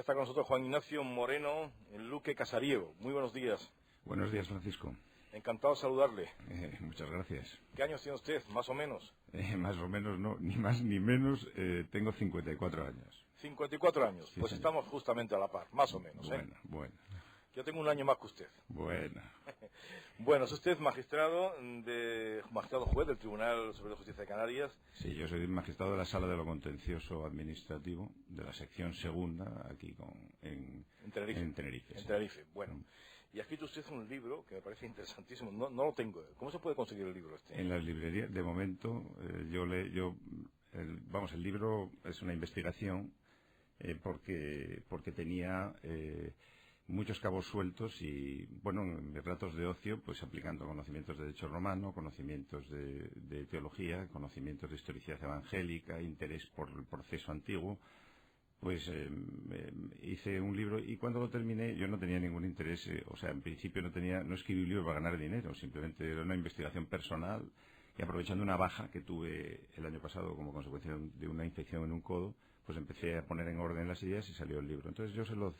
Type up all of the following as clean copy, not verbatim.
Ya está con nosotros Juan Ignacio Moreno, en Luque Casariego. Muy buenos días. Buenos días, Francisco. Encantado de saludarle. Muchas gracias. ¿Qué años tiene usted, más o menos? Más o menos no, ni más ni menos. Tengo 54 años. 54 años. Sí, pues señor. Estamos justamente a la par, más o menos. Bueno. Yo tengo un año más que usted. Bueno. Bueno, es usted magistrado juez del Tribunal Superior de Justicia de Canarias. Sí, yo soy magistrado de la Sala de lo Contencioso Administrativo, de la sección segunda, aquí en Tenerife. En Tenerife, En sí. Tenerife. Bueno. Y ha escrito usted un libro que me parece interesantísimo. No lo tengo. ¿Cómo se puede conseguir el libro este? En las librerías, de momento, el libro es una investigación porque tenía muchos cabos sueltos y, bueno, en mis ratos de ocio, pues aplicando conocimientos de derecho romano, conocimientos de teología, conocimientos de historicidad evangélica, interés por el proceso antiguo, pues hice un libro y cuando lo terminé yo no tenía ningún interés, en principio no escribí un libro para ganar dinero, simplemente era una investigación personal y aprovechando una baja que tuve el año pasado como consecuencia de una infección en un codo, pues empecé a poner en orden las ideas y salió el libro. Entonces yo se lo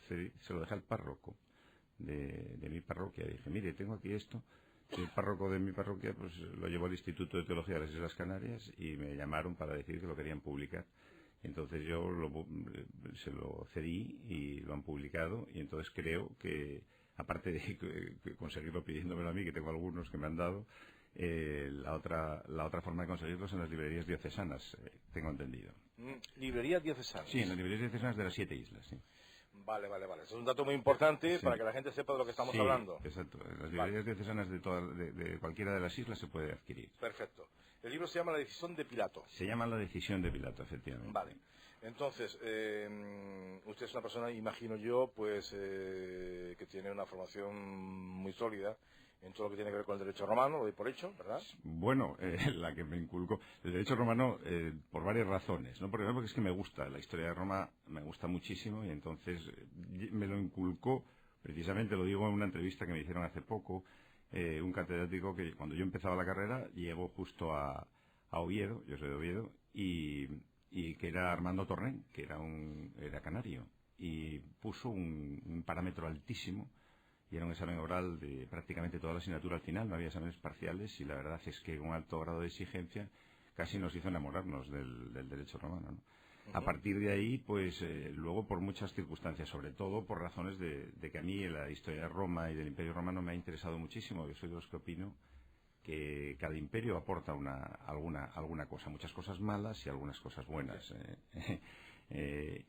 dejé al párroco de mi parroquia. Dije, mire, tengo aquí esto. El párroco de mi parroquia pues lo llevó al Instituto de Teología de las Islas Canarias y me llamaron para decir que lo querían publicar. Entonces yo se lo cedí y lo han publicado y entonces creo que, aparte de conseguirlo pidiéndomelo a mí, que tengo algunos que me han dado, la otra forma de conseguirlo son las librerías diocesanas, tengo entendido. ¿Librerías diocesanas? Sí, en las librerías diocesanas de las 7 islas, sí. Vale. Eso es un dato muy importante Sí. para que la gente sepa de lo que estamos hablando. Exacto. En las librerías diocesanas de cualquiera de las islas se puede adquirir. Perfecto. El libro se llama La decisión de Pilato. Se llama La decisión de Pilato, efectivamente. Vale. Entonces, usted es una persona, imagino yo, pues que tiene una formación muy sólida en todo lo que tiene que ver con el derecho romano, lo doy por hecho, ¿verdad? Bueno, la que me inculcó el derecho romano por varias razones, ¿no? Por ejemplo, porque es que me gusta la historia de Roma, me gusta muchísimo y entonces me lo inculcó, precisamente lo digo en una entrevista que me hicieron hace poco, un catedrático que cuando yo empezaba la carrera llegó justo a Oviedo, yo soy de Oviedo, y que era Armando Torrent, que era canario, y puso un parámetro altísimo. Y era un examen oral de prácticamente toda la asignatura al final, no había exámenes parciales y la verdad es que con un alto grado de exigencia casi nos hizo enamorarnos del derecho romano, ¿no? A partir de ahí, pues luego por muchas circunstancias, sobre todo por razones de que a mí la historia de Roma y del Imperio Romano me ha interesado muchísimo. Yo soy de los que opino que cada imperio aporta alguna cosa, muchas cosas malas y algunas cosas buenas.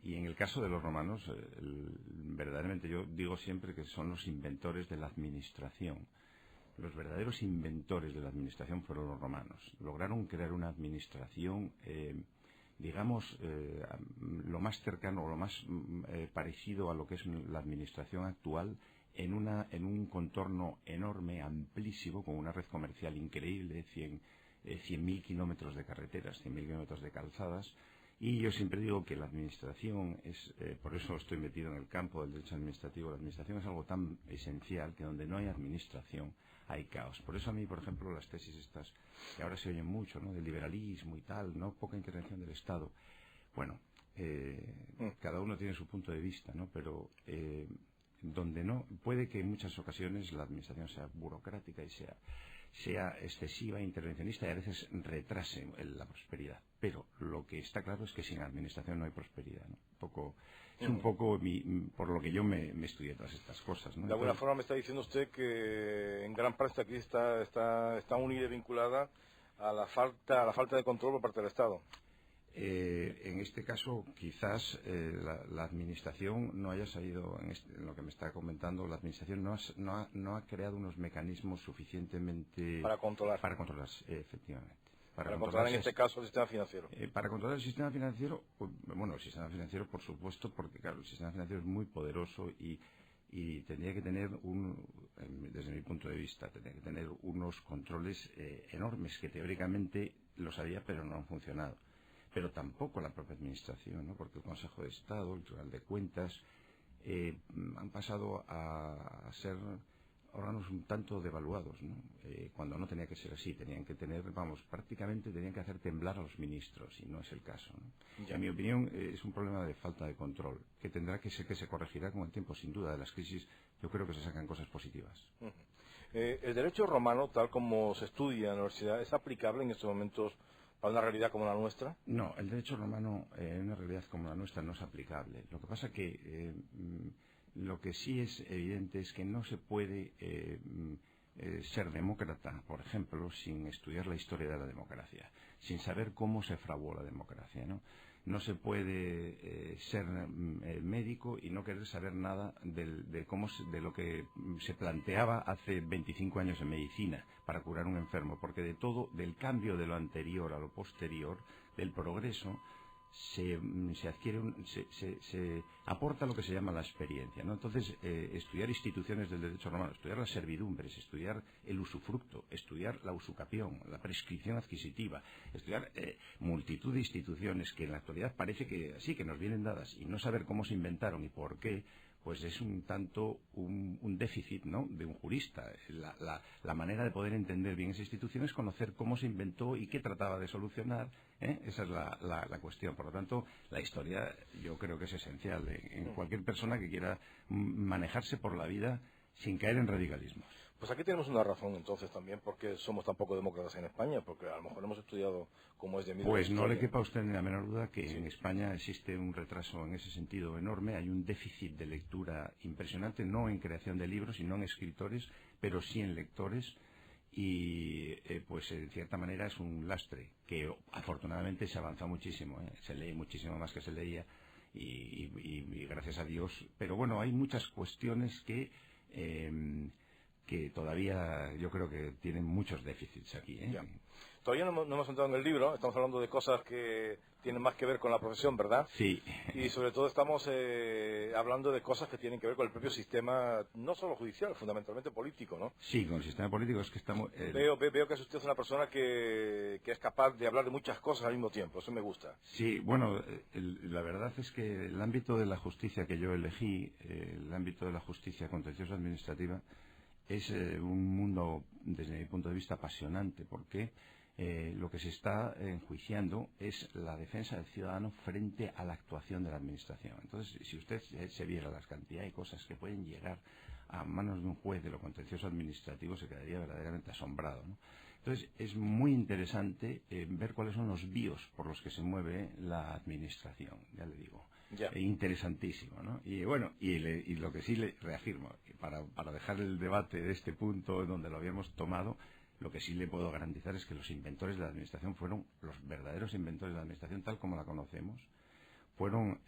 Y en el caso de los romanos, verdaderamente yo digo siempre que son los inventores de la administración. Los verdaderos inventores de la administración fueron los romanos. Lograron crear una administración, lo más cercano, lo más parecido a lo que es la administración actual, en un contorno enorme, amplísimo, con una red comercial increíble, 100.000 kilómetros de carreteras, 100.000 kilómetros de calzadas. Y yo siempre digo que la administración por eso estoy metido en el campo del derecho administrativo, la administración es algo tan esencial que donde no hay administración hay caos. Por eso a mí, por ejemplo, las tesis estas, que ahora se oyen mucho, ¿no?, del liberalismo y tal, ¿no?, poca intervención del Estado. Bueno, cada uno tiene su punto de vista, ¿no?, pero donde no, puede que en muchas ocasiones la administración sea burocrática y sea excesiva, intervencionista y a veces retrase la prosperidad. Pero lo que está claro es que sin administración no hay prosperidad, ¿no? Es un poco por lo que yo me estudié todas estas cosas, ¿no? De alguna forma me está diciendo usted que en gran parte aquí está unida y vinculada a la falta de control por parte del Estado. En este caso, quizás la administración no haya sabido, en lo que me está comentando, la administración no ha creado unos mecanismos suficientemente... Para controlar. Para controlar, efectivamente. Para controlar en este caso el sistema financiero. Para controlar el sistema financiero, el sistema financiero, por supuesto, porque claro, el sistema financiero es muy poderoso y tendría que tener desde mi punto de vista, tendría que tener unos controles enormes que teóricamente los había, pero no han funcionado. Pero tampoco la propia administración, ¿no?, porque el Consejo de Estado, el Tribunal de Cuentas, han pasado a ser órganos un tanto devaluados, ¿no? Cuando no tenía que ser así, tenían que tener, prácticamente tenían que hacer temblar a los ministros, y no es el caso, ¿no? En mi opinión, es un problema de falta de control, que tendrá que ser, que se corregirá con el tiempo, sin duda. De las crisis yo creo que se sacan cosas positivas. El derecho romano, tal como se estudia en la universidad, ¿es aplicable en estos momentos para una realidad como la nuestra? No, el derecho romano en una realidad como la nuestra no es aplicable. Lo que pasa que lo que sí es evidente es que no se puede ser demócrata, por ejemplo, sin estudiar la historia de la democracia, sin saber cómo se fraguó la democracia, ¿no? No se puede ser médico y no querer saber nada de lo que se planteaba hace 25 años en medicina para curar un enfermo, porque de todo, del cambio de lo anterior a lo posterior, del progreso, se adquiere, se aporta lo que se llama la experiencia, ¿no? Entonces, estudiar instituciones del derecho romano, estudiar las servidumbres, estudiar el usufructo, estudiar la usucapión, la prescripción adquisitiva, estudiar multitud de instituciones que en la actualidad parece que sí, que nos vienen dadas, y no saber cómo se inventaron y por qué, pues es un tanto un déficit, ¿no?, de un jurista. La manera de poder entender bien esa institución es conocer cómo se inventó y qué trataba de solucionar, ¿eh? Esa es la cuestión. Por lo tanto, la historia yo creo que es esencial en cualquier persona que quiera manejarse por la vida sin caer en radicalismos. Pues aquí tenemos una razón entonces también porque somos tan poco demócratas en España, porque a lo mejor hemos estudiado cómo es de mí. Pues no le quepa a usted ni la menor duda que en España existe un retraso en ese sentido enorme, hay un déficit de lectura impresionante, no en creación de libros, sino en escritores, pero sí en lectores, y pues en cierta manera es un lastre, que afortunadamente se avanza muchísimo, se lee muchísimo más que se leía, y gracias a Dios, pero bueno, hay muchas cuestiones que todavía yo creo que tienen muchos déficits aquí, ¿eh? Ya. Todavía no hemos entrado en el libro, estamos hablando de cosas que tienen más que ver con la profesión, ¿verdad? Sí. Y sobre todo estamos hablando de cosas que tienen que ver con el propio sistema, no solo judicial, fundamentalmente político, ¿no? Sí, con el sistema político es que estamos... Veo que es usted una persona que es capaz de hablar de muchas cosas al mismo tiempo, eso me gusta. Sí, bueno, la verdad es que el ámbito de la justicia que yo elegí, el ámbito de la justicia contencioso administrativa, es un mundo, desde mi punto de vista, apasionante, porque lo que se está enjuiciando es la defensa del ciudadano frente a la actuación de la Administración. Entonces, si usted se viera las cantidades de cosas que pueden llegar a manos de un juez de lo contencioso administrativo, se quedaría verdaderamente asombrado, ¿no? Entonces, es muy interesante ver cuáles son los víos por los que se mueve la Administración, ya le digo. Ya. Interesantísimo, ¿no? Y bueno, y lo que sí le reafirmo, para dejar el debate de este punto donde lo habíamos tomado, lo que sí le puedo garantizar es que los inventores de la Administración fueron los verdaderos inventores de la Administración, tal como la conocemos, fueron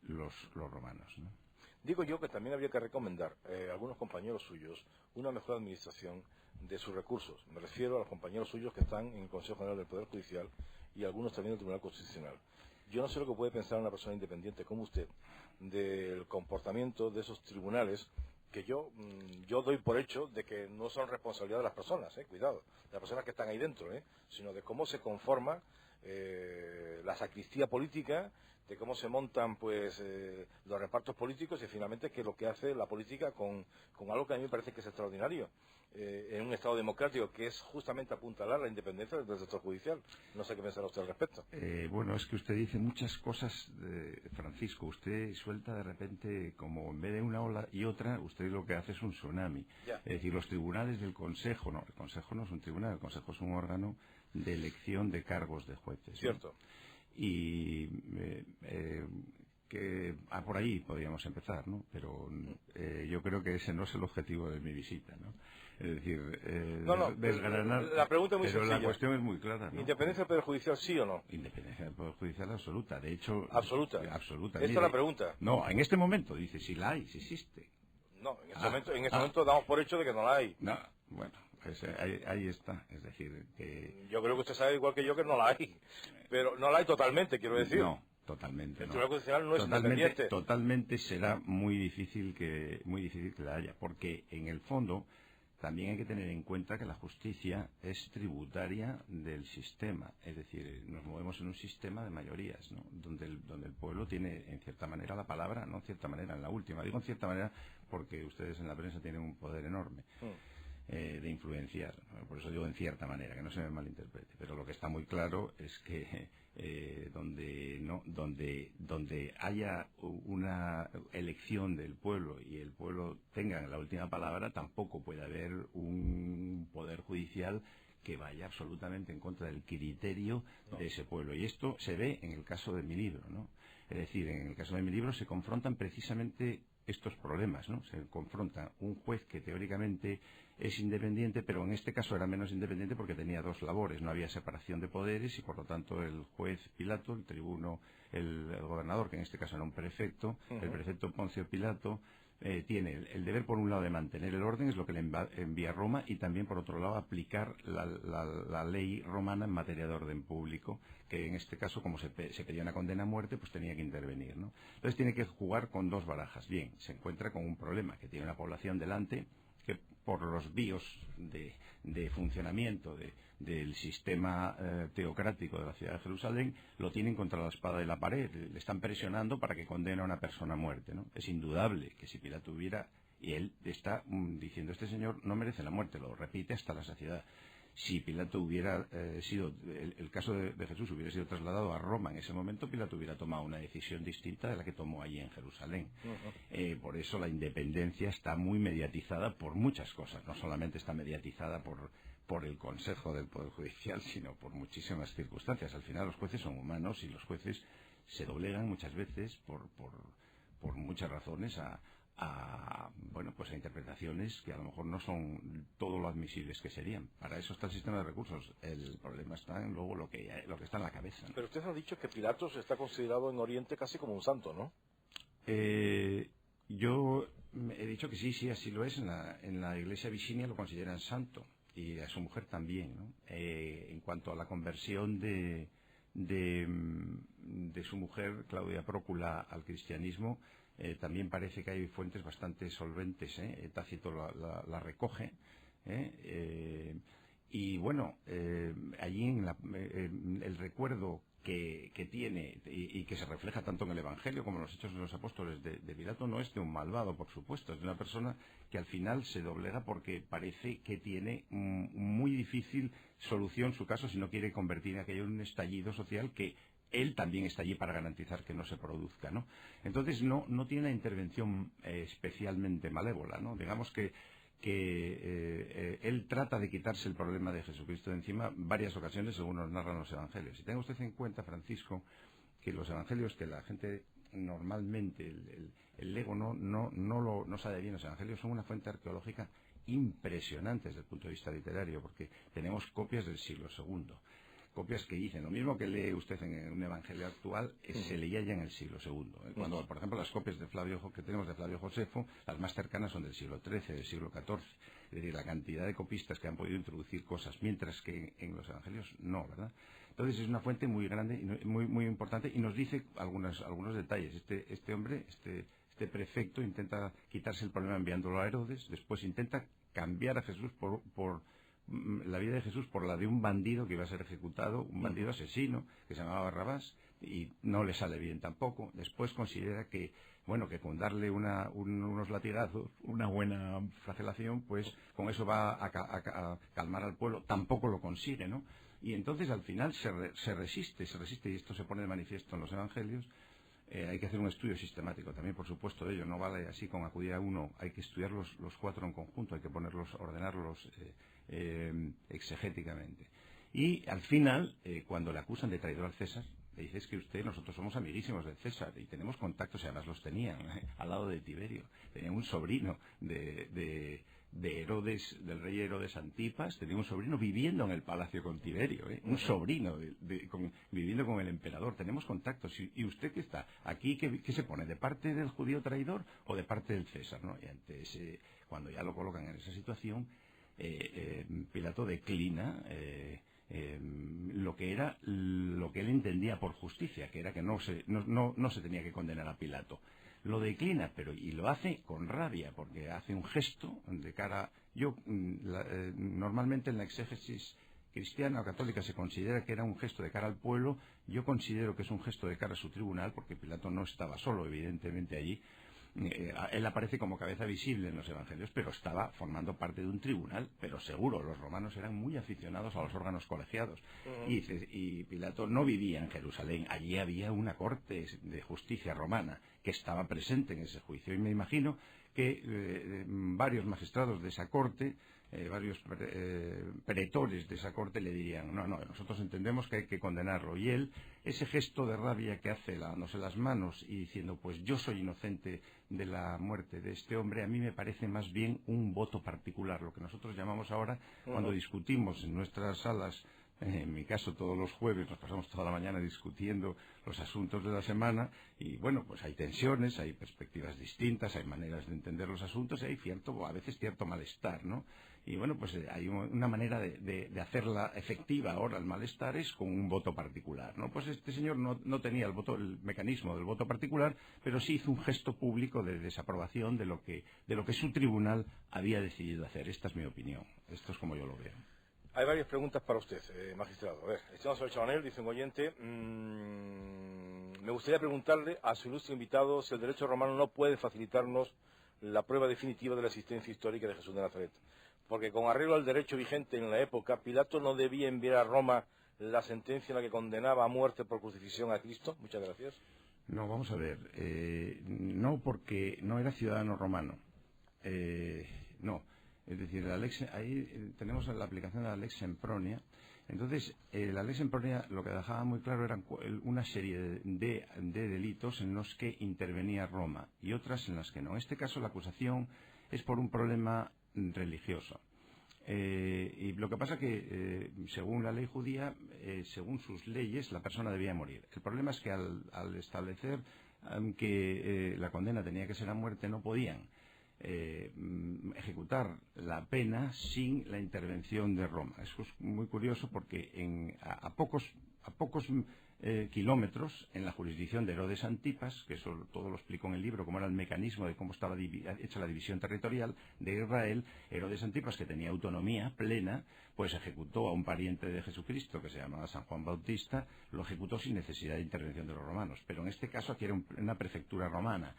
los romanos, ¿no? Digo yo que también habría que recomendar a algunos compañeros suyos una mejor administración de sus recursos. Me refiero a los compañeros suyos que están en el Consejo General del Poder Judicial y algunos también del Tribunal Constitucional. Yo no sé lo que puede pensar una persona independiente como usted del comportamiento de esos tribunales que yo doy por hecho de que no son responsabilidad de las personas, cuidado, de las personas que están ahí dentro, sino de cómo se conforma la sacristía política, de cómo se montan pues los repartos políticos y finalmente qué es lo que hace la política con algo que a mí me parece que es extraordinario en un Estado democrático, que es justamente apuntalar la independencia del sector judicial. No sé qué pensará usted al respecto. Bueno, es que usted dice muchas cosas, Francisco. Usted suelta de repente, como en vez de una ola y otra, usted lo que hace es un tsunami. Ya. Es decir, los tribunales del Consejo, no, el Consejo no es un tribunal, el Consejo es un órgano de elección de cargos de jueces. Cierto. ¿No? Y por ahí podríamos empezar, ¿no? Pero yo creo que ese no es el objetivo de mi visita, ¿no? Es decir, desgranar... La pregunta es muy pero sencilla. la cuestión es muy clara, ¿no? ¿Independencia del Poder Judicial sí o no? Independencia del Poder Judicial absoluta. De hecho... Absoluta. Absoluta. Esta es la pregunta. No, en este momento, dice, si la hay, si existe. No, en este momento damos por hecho de que no la hay. No, bueno, pues ahí está. Es decir, que... Yo creo que usted sabe igual que yo que no la hay. Pero no la hay totalmente, quiero decir. No, totalmente. El Tribunal Constitucional no es independiente. Totalmente será muy difícil que la haya, porque en el fondo también hay que tener en cuenta que la justicia es tributaria del sistema, es decir, nos movemos en un sistema de mayorías, ¿no? donde el pueblo tiene en cierta manera la palabra, no en cierta manera, en la última, digo en cierta manera porque ustedes en la prensa tienen un poder enorme de influenciar, ¿no? Por eso digo en cierta manera, que no se me malinterprete, pero lo que está muy claro es que donde haya una elección del pueblo y el pueblo tenga la última palabra, tampoco puede haber un poder judicial que vaya absolutamente en contra del criterio de ese pueblo. Y esto se ve en el caso de mi libro, ¿no? Es decir, en el caso de mi libro se confrontan precisamente estos problemas, ¿no? Se confronta un juez que teóricamente es independiente, pero en este caso era menos independiente porque tenía dos labores, no había separación de poderes y por lo tanto el juez Pilato, el tribuno, el gobernador, que en este caso era un prefecto, el prefecto Poncio Pilato, tiene el deber por un lado de mantener el orden, es lo que le envía a Roma, y también por otro lado aplicar la ley romana en materia de orden público, que en este caso como se pedía una condena a muerte, pues tenía que intervenir, ¿no? Entonces tiene que jugar con dos barajas. Bien, se encuentra con un problema, que tiene una población delante que por los víos de funcionamiento del sistema teocrático de la ciudad de Jerusalén lo tienen contra la espada y la pared, le están presionando para que condene a una persona a muerte, ¿no? Es indudable que si Pilato hubiera, y él está diciendo, este señor no merece la muerte, lo repite hasta la saciedad. Si Pilato hubiera sido, el caso de Jesús hubiera sido trasladado a Roma en ese momento, Pilato hubiera tomado una decisión distinta de la que tomó allí en Jerusalén. Por eso la independencia está muy mediatizada por muchas cosas. No solamente está mediatizada por el Consejo del Poder Judicial, sino por muchísimas circunstancias. Al final los jueces son humanos y los jueces se doblegan muchas veces por muchas razones a interpretaciones que a lo mejor no son todo lo admisibles que serían. Para eso está el sistema de recursos. El problema está en luego lo que está en la cabeza, ¿no? Pero usted ha dicho que Pilatos está considerado en Oriente casi como un santo, ¿no? Yo he dicho que sí, así lo es. En la iglesia visinia lo consideran santo y a su mujer también, ¿no? En cuanto a la conversión de su mujer, Claudia Prócula, al cristianismo, también parece que hay fuentes bastante solventes, Tácito la recoge, y bueno, allí el recuerdo que tiene y que se refleja tanto en el Evangelio como en los Hechos de los Apóstoles de Pilato no es de un malvado, por supuesto, es de una persona que al final se doblega porque parece que tiene muy difícil solución su caso si no quiere convertir aquello en un estallido social que él también está allí para garantizar que no se produzca, ¿no? Entonces no tiene una intervención especialmente malévola, ¿no? Digamos que él trata de quitarse el problema de Jesucristo de encima varias ocasiones, según nos narran los evangelios. Y tenga usted en cuenta, Francisco, que los evangelios, que la gente normalmente, el ego no sabe bien, los evangelios son una fuente arqueológica impresionante desde el punto de vista literario, porque tenemos copias del siglo II. Copias que dicen lo mismo que lee usted en un evangelio actual, se leía ya en el siglo II. Cuando, por ejemplo, las copias que tenemos de Flavio Josefo, las más cercanas son del siglo XIII, del siglo XIV. Es decir, la cantidad de copistas que han podido introducir cosas, mientras que en los evangelios no, ¿verdad? Entonces es una fuente muy grande, muy, muy importante, y nos dice algunos detalles. Este hombre, este prefecto, intenta quitarse el problema enviándolo a Herodes, después intenta cambiar a Jesús por la vida de Jesús por la de un bandido que iba a ser ejecutado, un bandido asesino que se llamaba Barrabás, y no le sale bien tampoco. Después considera que con darle unos latigazos, una buena flagelación, pues con eso va a calmar al pueblo. Tampoco lo consigue, ¿no? Y entonces al final se resiste, y esto se pone de manifiesto en los evangelios. Hay que hacer un estudio sistemático también, por supuesto, de ello. No vale así con acudir a uno. Hay que estudiar los cuatro en conjunto, hay que ordenarlos exegéticamente. Y al final, cuando le acusan de traidor al César, le dice: es que nosotros somos amiguísimos del César y tenemos contactos, y además los tenían al lado de Tiberio. Tenía un sobrino de Herodes, del rey Herodes Antipas, tenía un sobrino viviendo en el palacio con Tiberio, un sobrino viviendo con el emperador. Tenemos contactos. ¿Y usted qué está? ¿Aquí qué se pone? ¿De parte del judío traidor o de parte del César? ¿No? Y ante cuando ya lo colocan en esa situación, Pilato declina lo que él entendía por justicia, que era que no se tenía que condenar a Pilato. lo declina, pero y lo hace con rabia, porque hace un gesto de cara... Normalmente en la exégesis cristiana o católica se considera que era un gesto de cara al pueblo. Yo considero que es un gesto de cara a su tribunal, porque Pilato no estaba solo, evidentemente, allí. Él aparece como cabeza visible en los evangelios, pero estaba formando parte de un tribunal, pero seguro, los romanos eran muy aficionados a los órganos colegiados. Y Pilato no vivía en Jerusalén, allí había una corte de justicia romana que estaba presente en ese juicio, y me imagino que varios magistrados de esa corte, varios pretores de esa corte le dirían, no, nosotros entendemos que hay que condenarlo. Y él, ese gesto de rabia que hace lavándose las manos y diciendo, pues yo soy inocente de la muerte de este hombre, a mí me parece más bien un voto particular, lo que nosotros llamamos ahora, cuando discutimos en nuestras salas. En mi caso, todos los jueves nos pasamos toda la mañana discutiendo los asuntos de la semana y, bueno, pues hay tensiones, hay perspectivas distintas, hay maneras de entender los asuntos y hay a veces cierto malestar, ¿no? Y, bueno, pues hay una manera de hacerla efectiva ahora el malestar es con un voto particular, ¿no? Pues este señor no tenía el mecanismo del voto particular, pero sí hizo un gesto público de desaprobación de lo que su tribunal había decidido hacer. Esta es mi opinión. Esto es como yo lo veo. Hay varias preguntas para usted, magistrado. A ver, estamos sobre Chabanel, dice un oyente. Me gustaría preguntarle a su ilustre invitado si el derecho romano no puede facilitarnos la prueba definitiva de la existencia histórica de Jesús de Nazaret. Porque con arreglo al derecho vigente en la época, Pilato no debía enviar a Roma la sentencia en la que condenaba a muerte por crucifixión a Cristo. Muchas gracias. No, vamos a ver. No, porque no era ciudadano romano. No. Es decir, ahí tenemos la aplicación de la Lex Sempronia. Entonces, la Lex Sempronia lo que dejaba muy claro eran una serie de delitos en los que intervenía Roma y otras en las que no. En este caso, la acusación es por un problema religioso. Y lo que pasa que, según la ley judía, según sus leyes, la persona debía morir. El problema es que al establecer que la condena tenía que ser a muerte, no podían ejecutar la pena sin la intervención de Roma. Eso es muy curioso porque a pocos kilómetros, en la jurisdicción de Herodes Antipas, que eso todo lo explico en el libro, cómo era el mecanismo de cómo estaba hecha la división territorial de Israel, Herodes Antipas, que tenía autonomía plena, pues ejecutó a un pariente de Jesucristo, que se llamaba San Juan Bautista, lo ejecutó sin necesidad de intervención de los romanos. Pero en este caso aquí era una prefectura romana.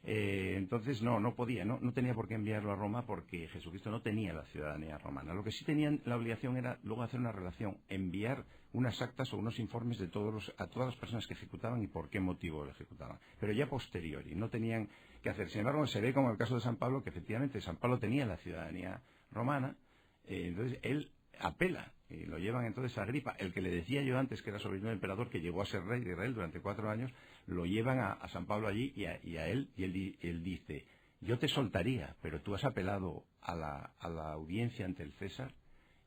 Entonces no podía, no tenía por qué enviarlo a Roma porque Jesucristo no tenía la ciudadanía romana. Lo que sí tenían la obligación era luego hacer una relación, enviar unas actas o unos informes a todas las personas que ejecutaban y por qué motivo lo ejecutaban. Pero ya posteriori, no tenían que hacer. Sin embargo, se ve como en el caso de San Pablo, que efectivamente San Pablo tenía la ciudadanía romana, entonces él apela y lo llevan entonces a Agripa, el que le decía yo antes que era sobrino del emperador, que llegó a ser rey de Israel durante 4 años, lo llevan a San Pablo allí y a él, y él dice, yo te soltaría, pero tú has apelado a la audiencia ante el César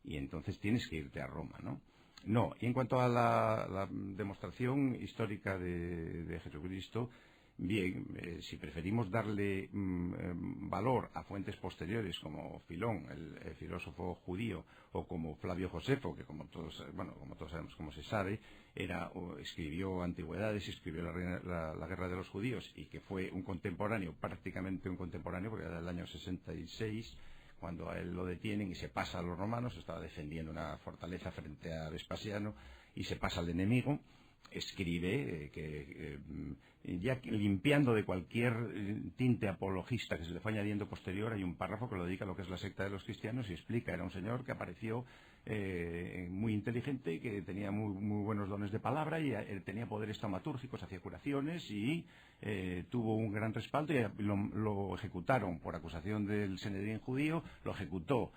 y entonces tienes que irte a Roma, ¿no? No, y en cuanto a la demostración histórica de Jesucristo, bien, si preferimos darle valor a fuentes posteriores como Filón, el filósofo judío, o como Flavio Josefo, que como todos sabemos, como se sabe, escribió Antigüedades, escribió la Guerra de los Judíos, y que fue un contemporáneo, prácticamente un contemporáneo, porque era del año 66, cuando a él lo detienen y se pasa a los romanos, estaba defendiendo una fortaleza frente a Vespasiano, y se pasa al enemigo. Escribe ya limpiando de cualquier tinte apologista que se le fue añadiendo posterior, hay un párrafo que lo dedica a lo que es la secta de los cristianos y explica, era un señor que apareció muy inteligente, que tenía muy buenos dones de palabra y tenía poderes taumatúrgicos, hacía curaciones y tuvo un gran respaldo y lo ejecutaron por acusación del Sanedrín judío, lo ejecutó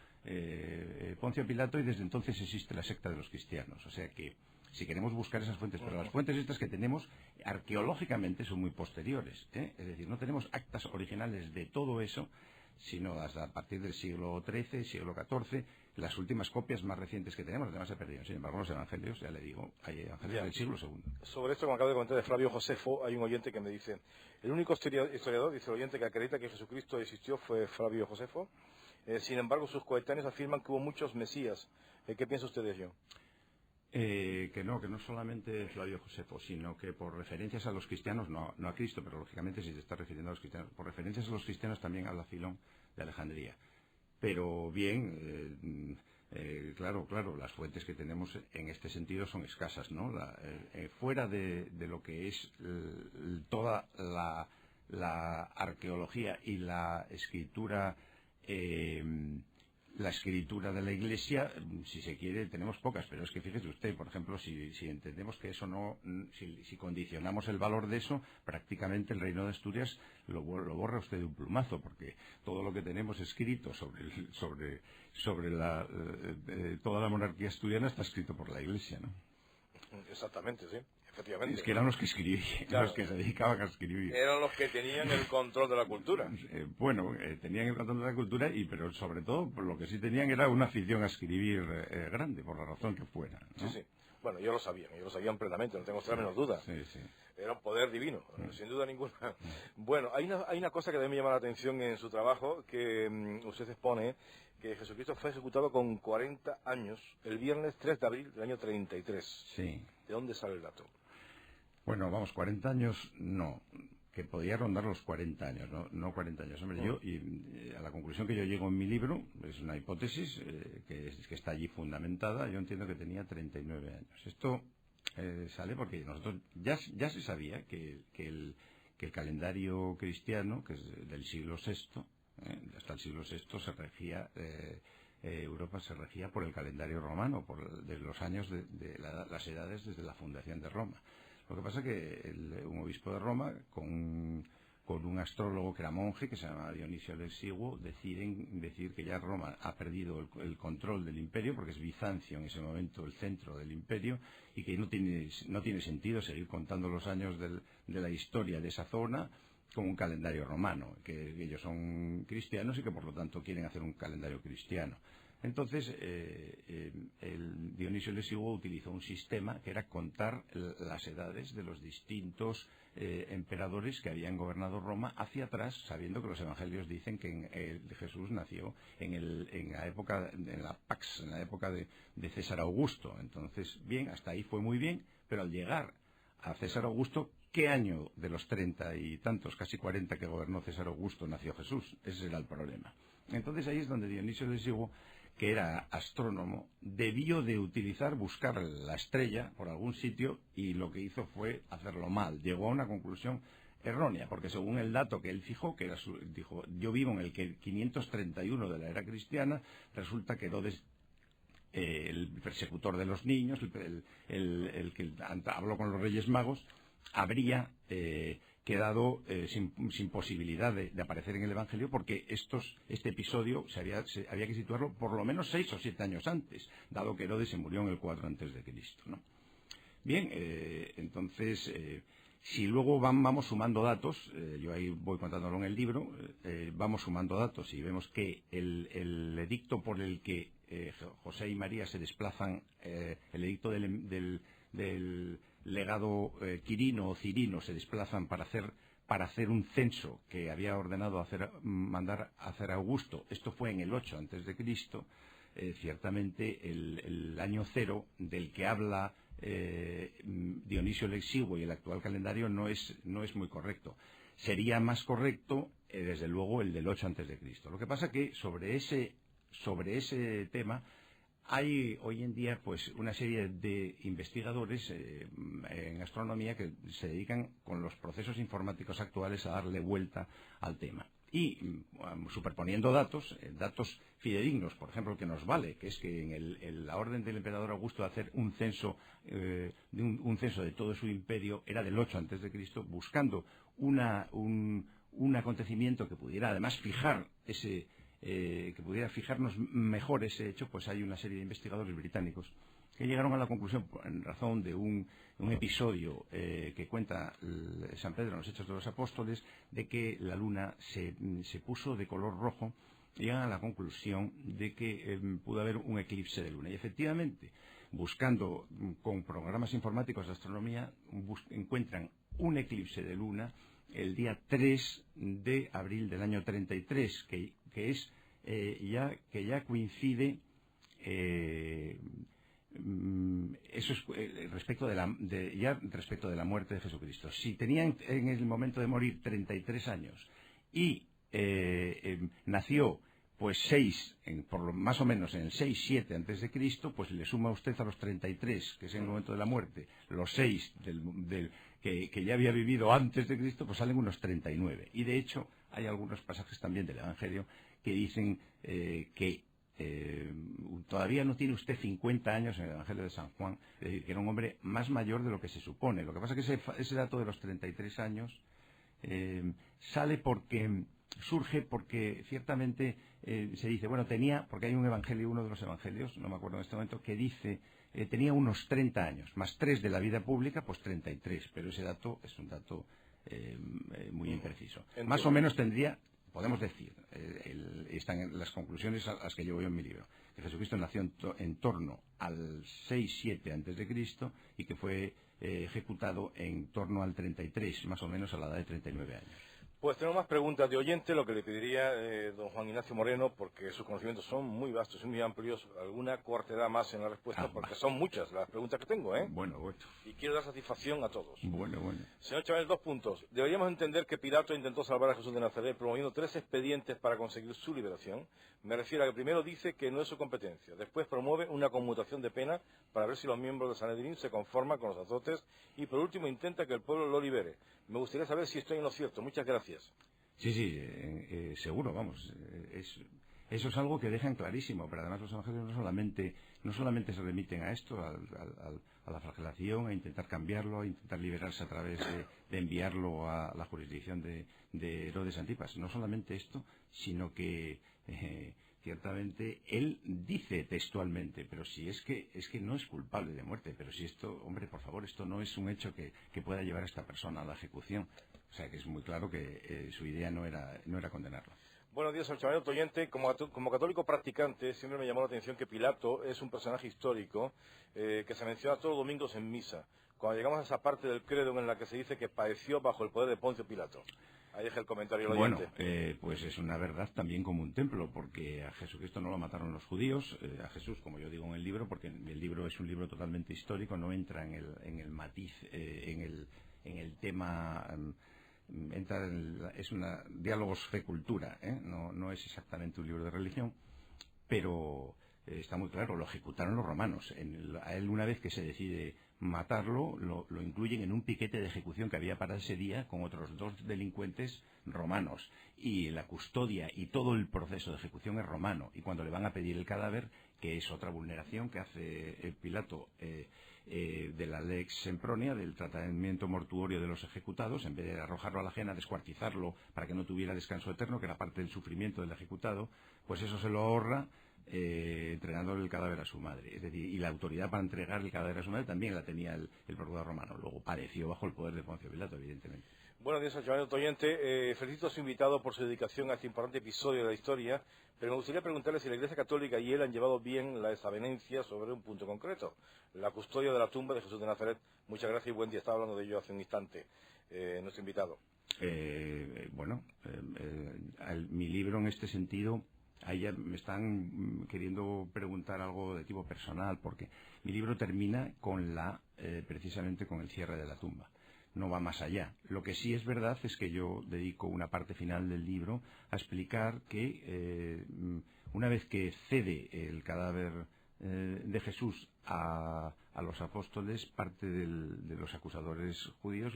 Poncio Pilato y desde entonces existe la secta de los cristianos, o sea que si queremos buscar esas fuentes, pero las fuentes estas que tenemos arqueológicamente son muy posteriores, es decir, no tenemos actas originales de todo eso, sino hasta a partir del siglo XIII, siglo XIV, las últimas copias más recientes que tenemos, las demás se perdieron. Sin embargo, los evangelios, ya le digo, hay evangelios del siglo II. Sobre esto que me acabo de comentar de Flavio Josefo, hay un oyente que me dice, el único historiador, dice el oyente, que acredita que Jesucristo existió fue Flavio Josefo. Sin embargo, sus coetáneos afirman que hubo muchos mesías. ¿Qué piensa usted de ello? Que no solamente Flavio Josefo, sino que por referencias a los cristianos, no a Cristo, pero lógicamente si se está refiriendo a los cristianos, por referencias a los cristianos también habla Filón de Alejandría. Pero bien, claro, las fuentes que tenemos en este sentido son escasas, ¿no? Fuera de lo que es toda la arqueología y la escritura de la Iglesia, si se quiere, tenemos pocas, pero es que fíjese usted, por ejemplo, si entendemos que eso no, si condicionamos el valor de eso, prácticamente el Reino de Asturias lo borra usted de un plumazo, porque todo lo que tenemos escrito sobre toda la monarquía asturiana está escrito por la Iglesia, ¿no? Exactamente, sí. Efectivamente. Es que eran los que escribían, claro, los que se dedicaban a escribir. Eran los que tenían el control de la cultura. Tenían el control de la cultura, pero sobre todo lo que sí tenían era una afición a escribir grande, por la razón que fuera, ¿no? Sí. Bueno, ellos lo sabían plenamente, no tengo la menos duda. Sí. Era un poder divino, sin duda ninguna. Bueno, hay una cosa que también me llama la atención en su trabajo, que usted expone que Jesucristo fue ejecutado con 40 años, el viernes 3 de abril del año 33. Sí. ¿De dónde sale el dato? Bueno, vamos, 40 años no, que podía rondar los 40 años, no 40 años. Hombre, yo, a la conclusión que yo llego en mi libro, es una hipótesis que está allí fundamentada, yo entiendo que tenía 39 años. Esto sale porque nosotros ya se sabía que el calendario cristiano, que es del siglo VI, hasta el siglo VI se regía... Europa se regía por el calendario romano, de los años de las edades desde la fundación de Roma. Lo que pasa es que un obispo de Roma, con un astrólogo que era monje, que se llama Dionisio el Exiguo, deciden decir que ya Roma ha perdido el control del imperio, porque es Bizancio en ese momento el centro del imperio, y que no tiene sentido seguir contando los años de la historia de esa zona con un calendario romano, que ellos son cristianos y que por lo tanto quieren hacer un calendario cristiano. Entonces, el Dionisio el Exiguo utilizó un sistema que era contar las edades de los distintos emperadores que habían gobernado Roma hacia atrás, sabiendo que los evangelios dicen que Jesús nació en la época de César Augusto. Entonces, bien, hasta ahí fue muy bien, pero al llegar a César Augusto, ¿qué año de los 30 y tantos, casi 40 que gobernó César Augusto nació Jesús? Ese era el problema. Entonces ahí es donde Dionisio el Exiguo, que era astrónomo, debió de buscar la estrella por algún sitio, y lo que hizo fue hacerlo mal. Llegó a una conclusión errónea, porque según el dato que él fijó, dijo, yo vivo en el 531 de la era cristiana, resulta que Herodes, el persecutor de los niños, el que habló con los Reyes Magos, habría quedado sin posibilidad de aparecer en el Evangelio, porque este episodio había que situarlo por lo menos 6 o 7 años antes, dado que Herodes se murió en el 4 antes de Cristo, ¿no? Bien, entonces, si luego vamos sumando datos, yo ahí voy contándolo en el libro, vamos sumando datos y vemos que el edicto por el que José y María se desplazan, el edicto del legado Quirino o Cirino, se desplazan para hacer un censo que había ordenado mandar a hacer Augusto. Esto fue en el 8 antes de Cristo. Ciertamente el año 0 del que habla Dionisio el Exiguo y el actual calendario no es muy correcto. Sería más correcto, desde luego, el del 8 antes de Cristo. Lo que pasa que sobre ese tema hay hoy en día pues una serie de investigadores en astronomía que se dedican con los procesos informáticos actuales a darle vuelta al tema. Y superponiendo datos fidedignos, por ejemplo, que nos vale, que es que en la orden del emperador Augusto de hacer un censo de todo su imperio era del 8 antes de Cristo, buscando un acontecimiento que pudiera además que pudiera fijarnos mejor ese hecho, pues hay una serie de investigadores británicos que llegaron a la conclusión, en razón de un episodio que cuenta San Pedro en los Hechos de los Apóstoles, de que la luna se puso de color rojo, y llegan a la conclusión de que pudo haber un eclipse de luna. Y efectivamente, buscando con programas informáticos de astronomía, encuentran un eclipse de luna el día 3 de abril del año 33, que ya coincide eso es respecto de la muerte de Jesucristo. Si tenía en el momento de morir 33 años y nació pues más o menos en el 6-7 antes de Cristo, pues le suma usted a los 33, que es en el momento de la muerte, los 6 que ya había vivido antes de Cristo, pues salen unos 39. Y de hecho hay algunos pasajes también del Evangelio que dicen que todavía no tiene usted 50 años en el Evangelio de San Juan, es decir, que era un hombre más mayor de lo que se supone. Lo que pasa es que ese dato de los 33 años surge porque ciertamente se dice, bueno, porque hay uno de los evangelios, no me acuerdo en este momento, que dice, tenía unos 30 años, más 3 de la vida pública, pues 33, pero ese dato es un dato muy impreciso. Entiendo. Más o menos podemos decir, están en las conclusiones a las que llevo yo en mi libro, que Jesucristo nació en torno al 6-7 antes de Cristo y que fue ejecutado en torno al 33, más o menos a la edad de 39 años. Pues tenemos más preguntas de oyente, lo que le pediría don Juan Ignacio Moreno, porque sus conocimientos son muy vastos y muy amplios, alguna cortedad más en la respuesta, porque son muchas las preguntas que tengo, ¿eh? Bueno. Y quiero dar satisfacción a todos. Bueno. Señor Chavanel, 2 puntos. Deberíamos entender que Pilato intentó salvar a Jesús de Nazaret promoviendo 3 expedientes para conseguir su liberación. Me refiero a que primero dice que no es su competencia, después promueve una conmutación de pena para ver si los miembros de Sanedrín se conforman con los azotes y por último intenta que el pueblo lo libere. Me gustaría saber si estoy en lo cierto. Muchas gracias. Sí, seguro, vamos. Eso es algo que dejan clarísimo, pero además los evangelios no solamente se remiten a esto, a la flagelación, a intentar cambiarlo, a intentar liberarse a través de enviarlo a la jurisdicción de Herodes Antipas. No solamente esto, sino que ciertamente él dice textualmente, pero si es que no es culpable de muerte, pero si esto, hombre, por favor, esto no es un hecho que pueda llevar a esta persona a la ejecución. O sea que es muy claro que su idea no era condenarlo. Buenos días, señor Chavanel Toyente. Como católico practicante, siempre me llamó la atención que Pilato es un personaje histórico que se menciona todos los domingos en misa. Cuando llegamos a esa parte del credo en la que se dice que padeció bajo el poder de Poncio Pilato. Ahí deja el comentario del oyente. Bueno, pues es una verdad también como un templo, porque a Jesucristo no lo mataron los judíos, a Jesús, como yo digo en el libro, porque el libro es un libro totalmente histórico, no entra en el matiz, en el tema... es una diálogos fe cultura, no es exactamente un libro de religión, pero está muy claro, lo ejecutaron los romanos. A él, una vez que se decide matarlo, lo incluyen en un piquete de ejecución que había para ese día con otros 2 delincuentes romanos, y la custodia y todo el proceso de ejecución es romano, y cuando le van a pedir el cadáver, que es otra vulneración que hace Pilato de la lex sempronia, del tratamiento mortuorio de los ejecutados, en vez de arrojarlo a la ajena, descuartizarlo para que no tuviera descanso eterno, que era parte del sufrimiento del ejecutado, pues eso se lo ahorra entregándole el cadáver a su madre. Es decir, y la autoridad para entregar el cadáver a su madre también la tenía el procurador romano. Luego padeció bajo el poder de Poncio Pilato, evidentemente. Buenos días, señor Toyente. Felicito a su invitado por su dedicación a este importante episodio de la historia, pero me gustaría preguntarle si la Iglesia Católica y él han llevado bien la desavenencia sobre un punto concreto, la custodia de la tumba de Jesús de Nazaret. Muchas gracias y buen día. Estaba hablando de ello hace un instante nuestro invitado. Mi libro en este sentido... Ahí ya me están queriendo preguntar algo de tipo personal, porque mi libro termina precisamente con el cierre de la tumba. No va más allá. Lo que sí es verdad es que yo dedico una parte final del libro a explicar que una vez que cede el cadáver de Jesús a los apóstoles, parte de los acusadores judíos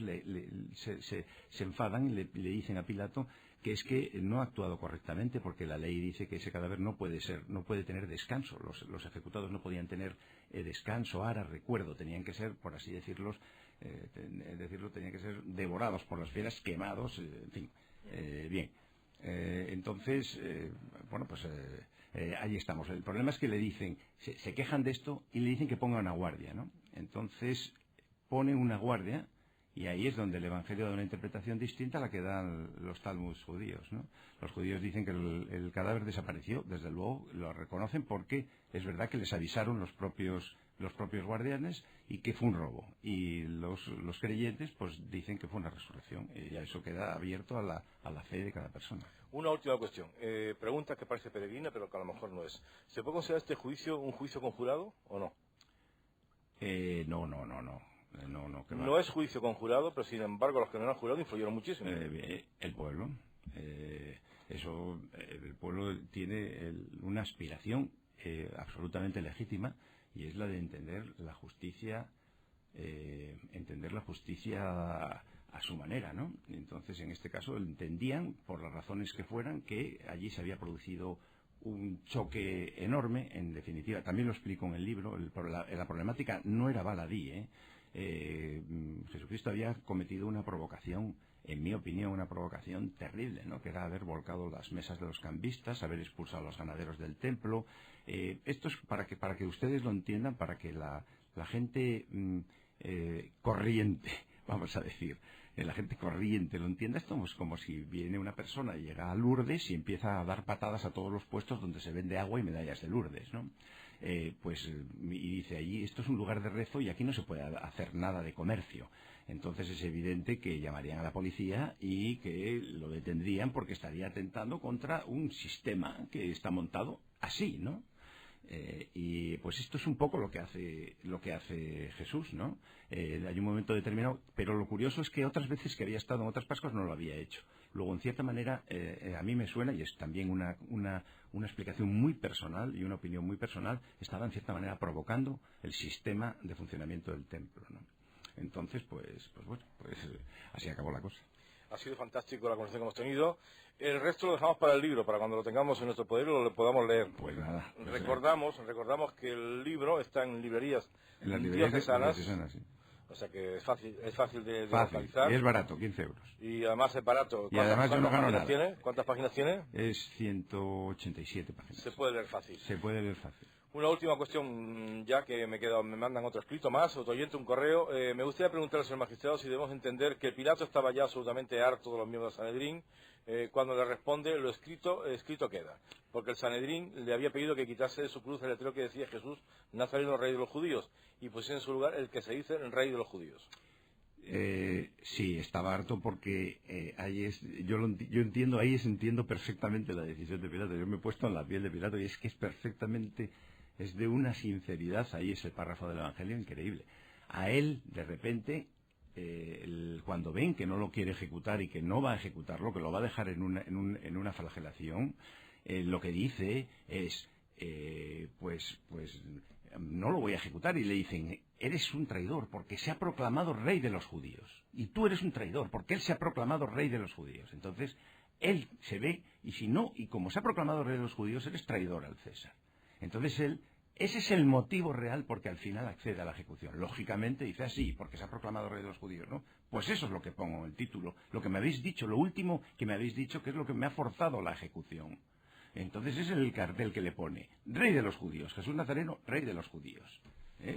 se enfadan y le dicen a Pilato que es que no ha actuado correctamente, porque la ley dice que ese cadáver no puede tener descanso. Los ejecutados no podían tener descanso, recuerdo, tenían que ser, por así decirlo, tenían que ser devorados por las fieras, quemados, en fin. Bien. Entonces, ahí estamos. El problema es que le dicen, se quejan de esto y le dicen que ponga una guardia, ¿no? Entonces ponen una guardia, y ahí es donde el Evangelio da una interpretación distinta a la que dan los talmuds judíos, ¿no? Los judíos dicen que el cadáver desapareció, desde luego lo reconocen, porque es verdad que les avisaron los propios guardianes y que fue un robo. Y los creyentes pues dicen que fue una resurrección. Y ya eso queda abierto a la fe de cada persona. Una última cuestión. Pregunta que parece peregrina, pero que a lo mejor no es. ¿Se puede considerar este juicio un juicio conjurado o no? Que No es juicio conjurado, pero sin embargo los que no han jurado influyeron muchísimo. El pueblo. El pueblo tiene una aspiración absolutamente legítima, y es la de entender la justicia a su manera, ¿no? Entonces, en este caso, entendían, por las razones que fueran, que allí se había producido un choque enorme. En definitiva, también lo explico en el libro, la problemática no era baladí, Jesucristo había cometido una provocación, en mi opinión, una provocación terrible, ¿no? Que era haber volcado las mesas de los cambistas, haber expulsado a los ganaderos del templo. Esto es para que ustedes lo entiendan, para que la gente corriente, vamos a decir, la gente corriente lo entienda. Esto es como si viene una persona y llega a Lourdes y empieza a dar patadas a todos los puestos donde se vende agua y medallas de Lourdes, ¿no? Y dice allí, esto es un lugar de rezo y aquí no se puede hacer nada de comercio. Entonces es evidente que llamarían a la policía y que lo detendrían, porque estaría atentando contra un sistema que está montado así, ¿no? Y pues esto es un poco lo que hace Jesús, ¿no? Hay un momento determinado, pero lo curioso es que otras veces que había estado en otras Pascuas no lo había hecho. Luego, en cierta manera, a mí me suena, y es también una explicación muy personal y una opinión muy personal, estaba en cierta manera provocando el sistema de funcionamiento del templo, ¿no? Entonces, así acabó la cosa. Ha sido fantástico la conversación que hemos tenido. El resto lo dejamos para el libro, para cuando lo tengamos en nuestro poder y lo podamos leer. Pues nada. Recordamos que el libro está en librerías diocesanas. Sí. O sea que es fácil de localizar. Y es barato, 15 euros. Y además es barato. Y además yo no gano nada. ¿Cuántas páginas tiene? Es 187 páginas. Se puede leer fácil. Se puede leer fácil. Una última cuestión, ya que me mandan otro escrito más, otro oyente, un correo. Me gustaría preguntarle al señor magistrado si debemos entender que Pilato estaba ya absolutamente harto de los miembros del Sanedrín. Cuando le responde, lo escrito queda. Porque el Sanedrín le había pedido que quitase de su cruz el letrero que decía Jesús, Nazareno, Rey de los Judíos, y pusiese en su lugar el que se dice el Rey de los Judíos. Sí, estaba harto porque entiendo perfectamente la decisión de Pilato. Yo me he puesto en la piel de Pilato y es que es de una sinceridad ahí ese párrafo del Evangelio increíble. A él, de repente, cuando ven que no lo quiere ejecutar y que no va a ejecutarlo, que lo va a dejar en una flagelación, lo que dice es, no lo voy a ejecutar, y le dicen, eres un traidor porque se ha proclamado rey de los judíos, y tú eres un traidor porque él se ha proclamado rey de los judíos. Entonces él se ve, y como se ha proclamado rey de los judíos, eres traidor al César. Entonces ese es el motivo real porque al final accede a la ejecución. Lógicamente dice así, porque se ha proclamado rey de los judíos, ¿no? Pues eso es lo que pongo en el título, lo que me habéis dicho, lo último que me habéis dicho, que es lo que me ha forzado la ejecución. Entonces ese es el cartel que le pone, rey de los judíos, Jesús Nazareno, rey de los judíos.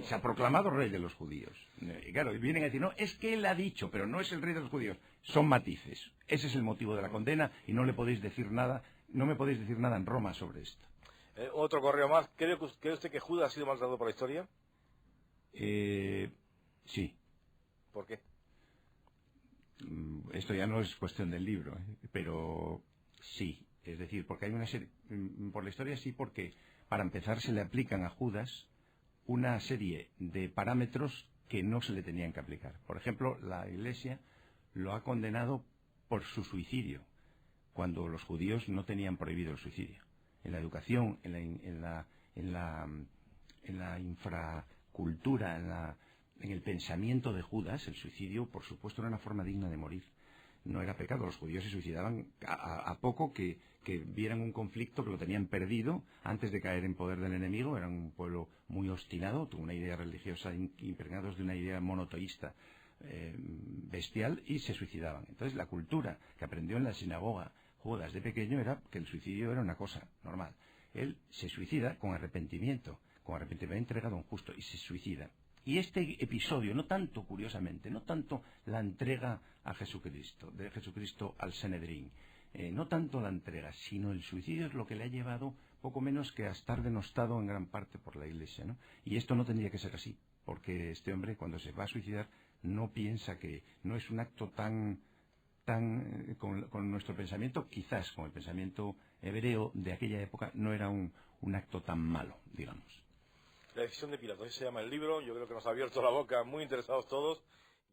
Se ha proclamado rey de los judíos. Y claro, vienen a decir, no, es que él ha dicho, pero no es el rey de los judíos. Son matices. Ese es el motivo de la condena y no le podéis decir nada, no me podéis decir nada en Roma sobre esto. Otro correo más. ¿Cree usted que Judas ha sido maltratado por la historia? Sí. ¿Por qué? Esto ya no es cuestión del libro, pero sí. Es decir, porque hay una serie... Por la historia sí, porque para empezar se le aplican a Judas una serie de parámetros que no se le tenían que aplicar. Por ejemplo, la Iglesia lo ha condenado por su suicidio, cuando los judíos no tenían prohibido el suicidio. En la educación, en la infracultura, en el pensamiento de Judas, el suicidio, por supuesto, era una forma digna de morir. No era pecado. Los judíos se suicidaban a poco que vieran un conflicto que lo tenían perdido antes de caer en poder del enemigo. Eran un pueblo muy obstinado, tuvo una idea religiosa impregnados de una idea monoteísta bestial, y se suicidaban. Entonces la cultura que aprendió en la sinagoga Judas de pequeño era que el suicidio era una cosa normal. Él se suicida con arrepentimiento entregado a un justo, y se suicida. Y este episodio, no tanto, curiosamente, no tanto la entrega a Jesucristo, de Jesucristo al Sanedrín, no tanto la entrega, sino el suicidio es lo que le ha llevado poco menos que a estar denostado en gran parte por la Iglesia, ¿no? Y esto no tendría que ser así, porque este hombre, cuando se va a suicidar, no piensa que no es un acto tan con nuestro pensamiento, quizás con el pensamiento hebreo de aquella época, no era un acto tan malo, digamos. La decisión de Pilato, así se llama el libro. Yo creo que nos ha abierto la boca, muy interesados todos.